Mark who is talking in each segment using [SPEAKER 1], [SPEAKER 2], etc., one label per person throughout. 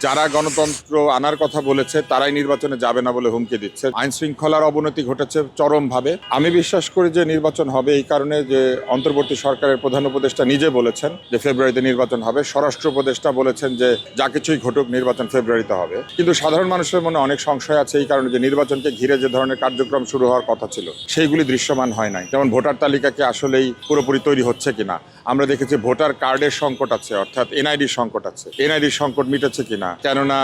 [SPEAKER 1] যারা গণতন্ত্র আনার কথা বলেছে তারাই নির্বাচনে যাবে না বলে হুমকি দিচ্ছে। আইন শৃঙ্খলার অবনতি ঘটেছে চরমভাবে। আমি বিশ্বাস করি যে নির্বাচন হবে এই কারণে যে অন্তর্বর্তী সরকারের প্রধান উপদেষ্টা নিজে বলেছেন যে ফেব্রুয়ারিতে নির্বাচন হবে, স্বরাষ্ট্র উপদেষ্টা বলেছেন যে যা কিছুই ঘটুক নির্বাচন ফেব্রুয়ারিতে হবে। কিন্তু সাধারণ মানুষের মনে অনেক সংশয় আছে এই কারণে যে নির্বাচনকে ঘিরে যে ধরনের কার্যক্রম শুরু হওয়ার কথা ছিল সেইগুলি দৃশ্যমান হয় নাই। যেমন ভোটার তালিকাকে আসলেই পুরোপুরি তৈরি হচ্ছে কিনা, আমরা দেখেছি ভোটার কার্ডের সংকট আছে, অর্থাৎ এনআইডির সংকট আছে, এনআইডির সংকট মিটেছে কিনা, কেননা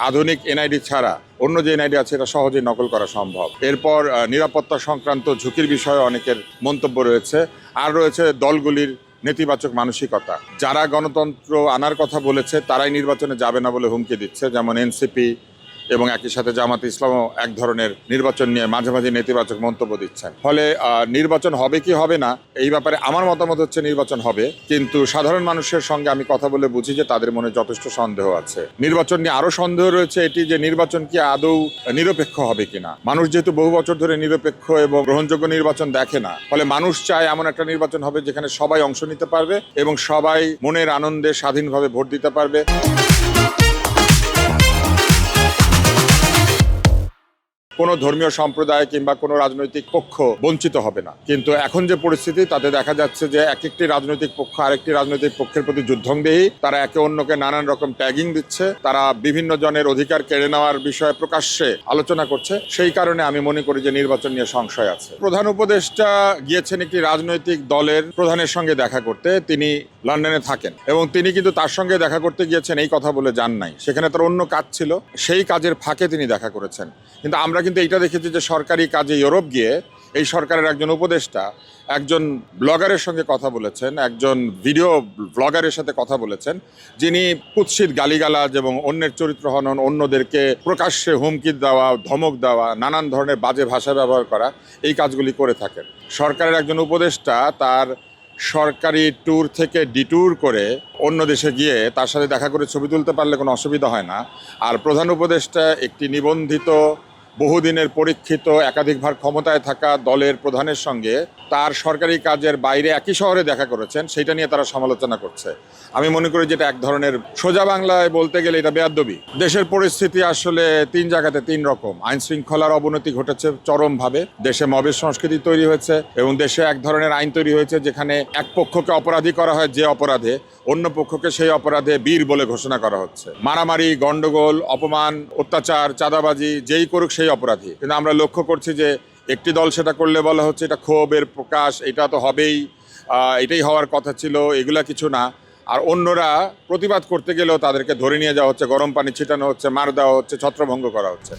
[SPEAKER 1] আধুনিক এনআইডি ছাড়া অন্য যে এনআইডি আছে এটা সহজেই নকল করা সম্ভব। এরপর নিরাপত্তা সংক্রান্ত ঝুঁকির বিষয়ে অনেকের মন্তব্য রয়েছে, আর রয়েছে দলগুলির নেতিবাচক মানসিকতা। যারা গণতন্ত্র আনার কথা বলেছে তারাই নির্বাচনে যাবে না বলে হুমকি দিচ্ছে, যেমন এনসিপি এবং একই সাথে জামাতে ইসলামও এক ধরনের নির্বাচন নিয়ে মাঝে মাঝে নেতিবাচক মন্তব্য দিচ্ছেন। ফলে নির্বাচন হবে কি হবে না এই ব্যাপারে আমার মতামত হচ্ছে নির্বাচন হবে, কিন্তু সাধারণ মানুষের সঙ্গে আমি কথা বলে বুঝি যে তাদের মনে যথেষ্ট সন্দেহ আছে। নির্বাচন নিয়ে আরো সন্দেহ রয়েছে এটি যে নির্বাচন কি আদৌ নিরপেক্ষ হবে কিনা। মানুষ যেহেতু বহু বছর ধরে নিরপেক্ষ এবং গ্রহণযোগ্য নির্বাচন দেখে না, ফলে মানুষ চায় এমন একটা নির্বাচন হবে যেখানে সবাই অংশ নিতে পারবে এবং সবাই মনের আনন্দে স্বাধীনভাবে ভোট দিতে পারবে। কোনো ধর্মীয় সম্প্রদায় কিংবা কোনো রাজনৈতিক পক্ষ বঞ্চিত হবে না। কিন্তু এখন যে পরিস্থিতি তাতে দেখা যাচ্ছে যে এক একটি রাজনৈতিক পক্ষ আরেকটি রাজনৈতিক পক্ষের প্রতি যুদ্ধংদেহী, তারা একে অন্যকে নানান রকম ট্যাগিং দিচ্ছে, তারা বিভিন্ন জনের অধিকার কেড়ে নেওয়ার বিষয়ে প্রকাশ্যে আলোচনা করছে। সেই কারণে আমি মনে করি যে নির্বাচন নিয়ে সংশয় আছে। প্রধান উপদেষ্টা গিয়েছেন একটি রাজনৈতিক দলের প্রধানের সঙ্গে দেখা করতে, তিনি লন্ডনে থাকেন এবং তিনি কিন্তু তার সঙ্গে দেখা করতে গিয়েছেন এই কথা বলে যান নাই, সেখানে তার অন্য কাজ ছিল, সেই কাজের ফাঁকে তিনি দেখা করেছেন। কিন্তু আমরা কিন্তু এইটা দেখেছি যে সরকারি কাজে ইউরোপ গিয়ে এই সরকারের একজন উপদেষ্টা একজন ব্লগারের সঙ্গে কথা বলেছেন, একজন ভিডিও ব্লগারের সাথে কথা বলেছেন, যিনি কুৎসিত গালিগালাজ এবং অন্যের চরিত্র হনন, অন্যদেরকে প্রকাশ্যে হুমকি দেওয়া, ধমক দেওয়া, নানান ধরনের বাজে ভাষা ব্যবহার করা, এই কাজগুলি করে থাকেন। সরকারের একজন উপদেষ্টা তার সরকারি ট্যুর থেকে ডিট্যুর করে অন্য দেশে গিয়ে তার সাথে দেখা করে ছবি তুলতে পারলে কোনো অসুবিধা হয় না। আর প্রধান উপদেষ্টা একটি নিবন্ধিত বহুদিনের পরীক্ষিত একাধিকবার ক্ষমতায় থাকা দলের প্রধানের সঙ্গে তার সরকারি কাজের বাইরে একই শহরে দেখা করেছেন, সেটা নিয়ে তারা সমালোচনা করছে। আমি মনে করি যেটা এক ধরনের, সোজা বাংলায় বলতে গেলে এটা বেয়াদবি। দেশের পরিস্থিতি আসলে তিন জায়গাতে তিন রকম। আইন শৃঙ্খলার অবনতি ঘটেছে চরমভাবে, দেশে মবের সংস্কৃতি তৈরি হয়েছে এবং দেশে এক ধরনের আইন তৈরি হয়েছে যেখানে এক পক্ষকে অপরাধী করা হয় যে অপরাধে, অন্য পক্ষকে সেই অপরাধে বীর বলে ঘোষণা করা হচ্ছে। মারামারি, গন্ডগোল, অপমান, অত্যাচার, চাঁদাবাজি যেই করুক সেই অপরাধী। কিন্তু আমরা লক্ষ্য করছি যে একটি দল সেটা করলে বলা হচ্ছে এটা ক্ষোভের প্রকাশ, এটা তো হবেই, এটাই হওয়ার কথা ছিল, এগুলা কিছু না। আর অন্যরা প্রতিবাদ করতে গেলেও তাদেরকে ধরে নিয়ে যাওয়া হচ্ছে, গরম পানি ছিটানো হচ্ছে, মার দেওয়া হচ্ছে, ছত্রভঙ্গ করা হচ্ছে।